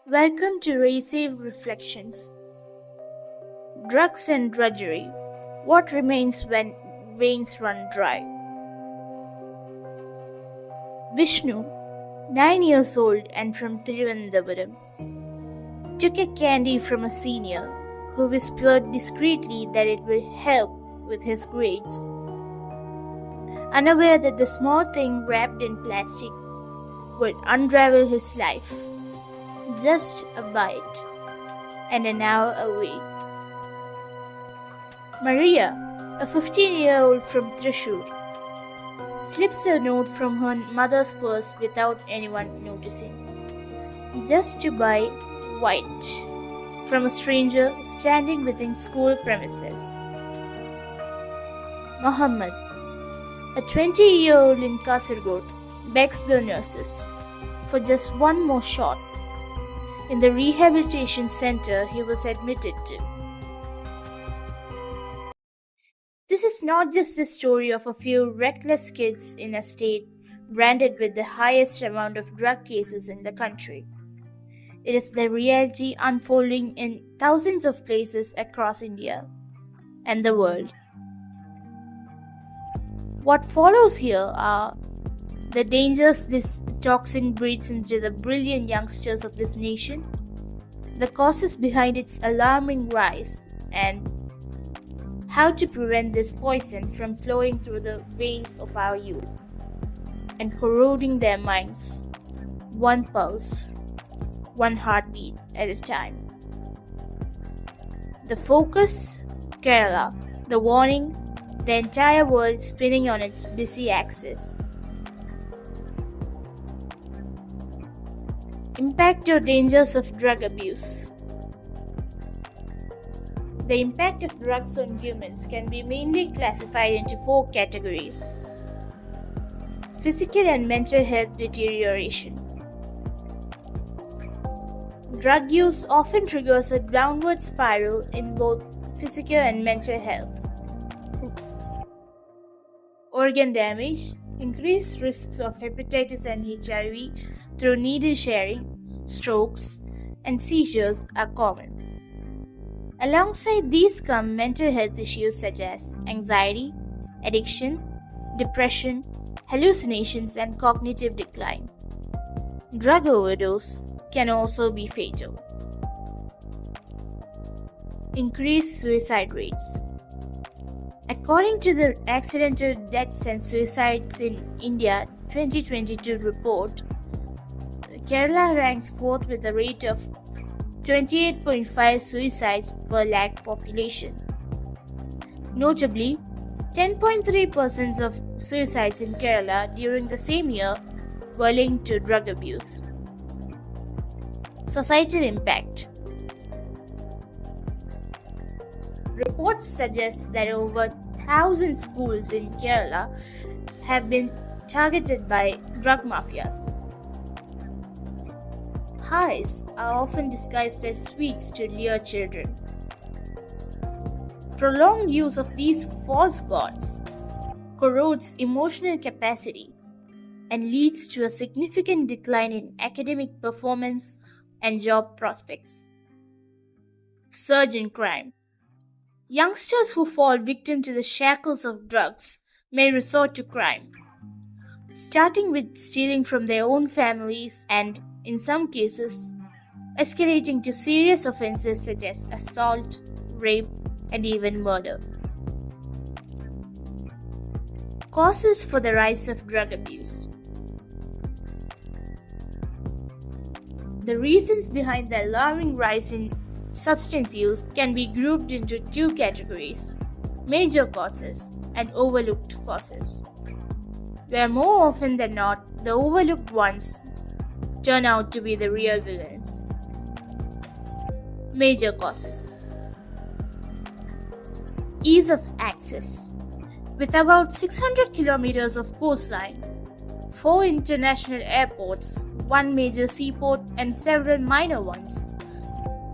Welcome to Receive Reflections. Drugs and drudgery. What remains when veins run dry? Vishnu, 9 years old and from Thiruvananthapuram, took a candy from a senior who whispered discreetly that it would help with his grades. Unaware that the small thing wrapped in plastic would unravel his life. Just a bite, and an hour away. Maria, a 15-year-old from Thrissur, slips a note from her mother's purse without anyone noticing, just to buy white from a stranger standing within school premises. Muhammad, a 20-year-old in Kasaragod, begs the nurses for just one more shot in the rehabilitation center he was admitted to. This is not just the story of a few reckless kids in a state branded with the highest amount of drug cases in the country. It is the reality unfolding in thousands of places across India and the world. What follows here are the dangers this toxin breeds into the brilliant youngsters of this nation, the causes behind its alarming rise, and how to prevent this poison from flowing through the veins of our youth and corroding their minds, one pulse, one heartbeat at a time. The focus, Kerala. The warning, the entire world spinning on its busy axis. Impact or dangers of drug abuse. The impact of drugs on humans can be mainly classified into 4 categories: physical and mental health deterioration. Drug use often triggers a downward spiral in both physical and mental health. Organ damage, increased risks of hepatitis and HIV through needle sharing, strokes, and seizures are common. Alongside these come mental health issues such as anxiety, addiction, depression, hallucinations, and cognitive decline. Drug overdose can also be fatal. Increased suicide rates. According to the Accidental Deaths and Suicides in India 2022 report, Kerala ranks 4th with a rate of 28.5 suicides per lakh population. Notably, 10.3% of suicides in Kerala during the same year were linked to drug abuse. Societal impact. Reports suggest that over 1,000 schools in Kerala have been targeted by drug mafias. Highs are often disguised as sweets to lure children. Prolonged use of these false gods corrodes emotional capacity and leads to a significant decline in academic performance and job prospects. Surge in crime. Youngsters who fall victim to the shackles of drugs may resort to crime, starting with stealing from their own families and, in some cases, escalating to serious offenses such as assault, rape, and even murder. Causes for the rise of drug abuse. The reasons behind the alarming rise in substance use can be grouped into 2 categories: major causes and overlooked causes, where more often than not, the overlooked ones turn out to be the real villains. Major causes. Ease of access. With about 600 kilometers of coastline, 4 international airports, 1 major seaport, and several minor ones,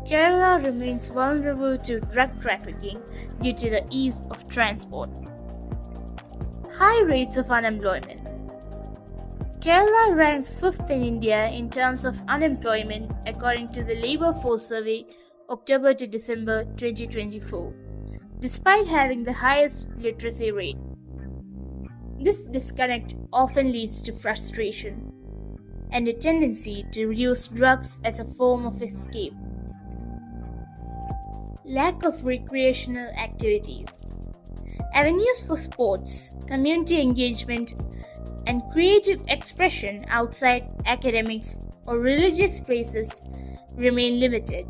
Kerala remains vulnerable to drug trafficking due to the ease of transport. High rates of unemployment. Kerala ranks 5th in India in terms of unemployment according to the Labour Force Survey October to December 2024, despite having the highest literacy rate. This disconnect often leads to frustration and a tendency to use drugs as a form of escape. Lack of recreational activities. Avenues for sports, community engagement, and creative expression outside academics or religious spaces remain limited,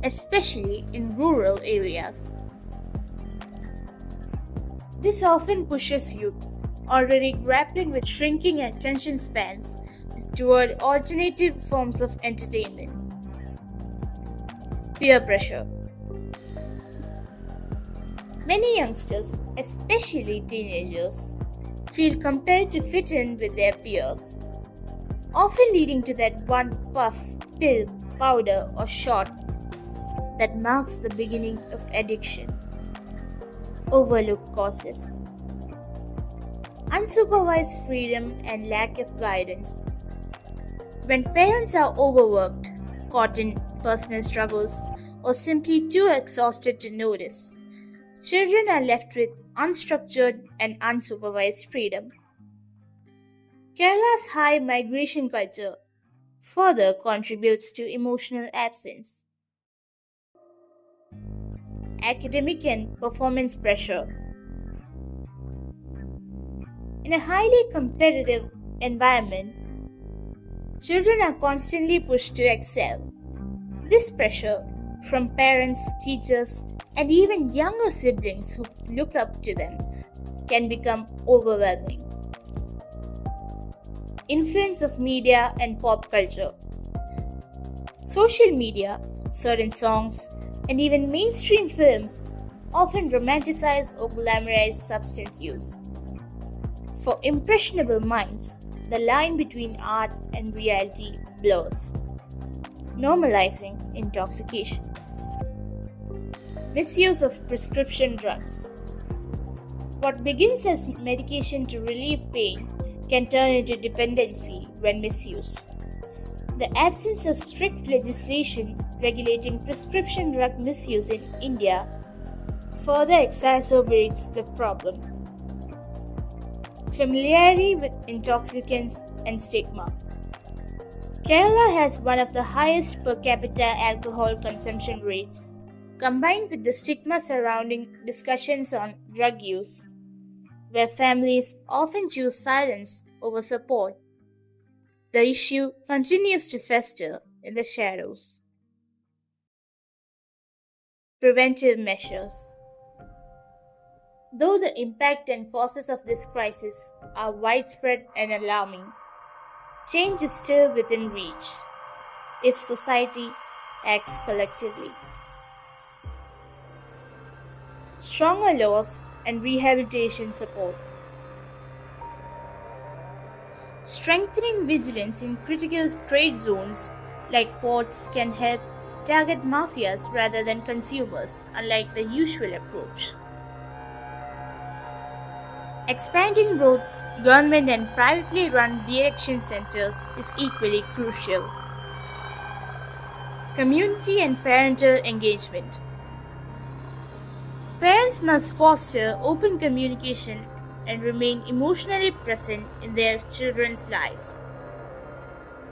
especially in rural areas. This often pushes youth, already grappling with shrinking attention spans, toward alternative forms of entertainment. Peer pressure. Many youngsters, especially teenagers, feel compelled to fit in with their peers, often leading to that one puff, pill, powder, or shot that marks the beginning of addiction. Overlooked causes. Unsupervised freedom and lack of guidance. When parents are overworked, caught in personal struggles, or simply too exhausted to notice, children are left with unstructured and unsupervised freedom. Kerala's high migration culture further contributes to emotional absence. Academic and performance pressure. In a highly competitive environment, children are constantly pushed to excel. This pressure from parents, teachers, and even younger siblings who look up to them can become overwhelming. Influence of media and pop culture. Social media, certain songs, and even mainstream films often romanticize or glamorize substance use. For impressionable minds, the line between art and reality blurs, normalizing intoxication. Misuse of prescription drugs. What begins as medication to relieve pain can turn into dependency when misused. The absence of strict legislation regulating prescription drug misuse in India further exacerbates the problem. Familiarity with intoxicants and stigma. Kerala has one of the highest per capita alcohol consumption rates. Combined with the stigma surrounding discussions on drug use, where families often choose silence over support, the issue continues to fester in the shadows. Preventive measures. Though the impact and causes of this crisis are widespread and alarming, change is still within reach if society acts collectively. Stronger laws and rehabilitation support. Strengthening vigilance in critical trade zones like ports can help target mafias rather than consumers, unlike the usual approach. Expanding both government and privately run de-addiction centers is equally crucial. Community and parental engagement. Parents must foster open communication and remain emotionally present in their children's lives.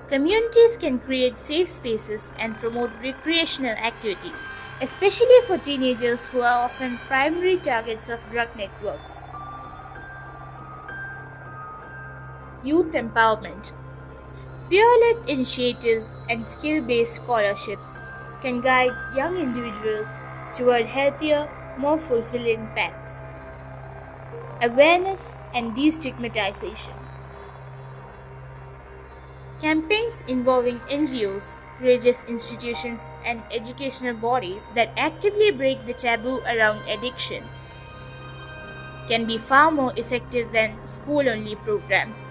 Communities can create safe spaces and promote recreational activities, especially for teenagers who are often primary targets of drug networks. Youth empowerment. Peer-led initiatives and skill-based scholarships can guide young individuals toward healthier, more fulfilling paths. Awareness and destigmatization. Campaigns involving NGOs, religious institutions, and educational bodies that actively break the taboo around addiction can be far more effective than school-only programs.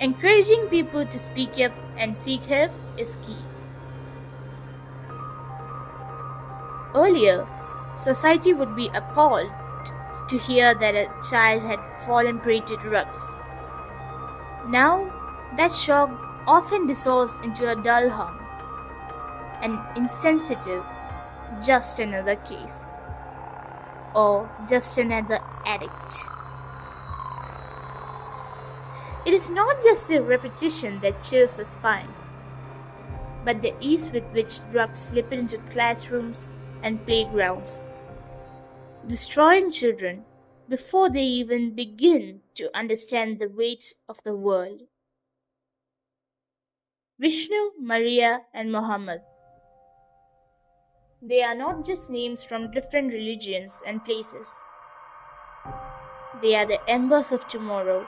Encouraging people to speak up and seek help is key. Earlier, society would be appalled to hear that a child had fallen prey to drugs. Now, That shock often dissolves into a dull hum, an insensitive, just another case, or just another addict. It is not just the repetition that chills the spine, but the ease with which drugs slip into classrooms and playgrounds, destroying children before they even begin to understand the weight of the world. Vishnu, Maria, and Muhammad. They are not just names from different religions and places. They are the embers of tomorrow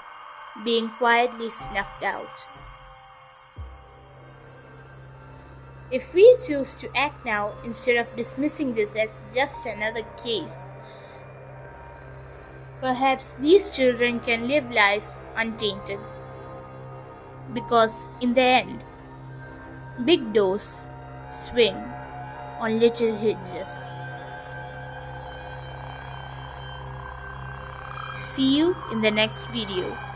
being quietly snuffed out. If we choose to act now instead of dismissing this as just another case, perhaps these children can live lives untainted. Because in the end, big doors swing on little hinges. See you in the next video.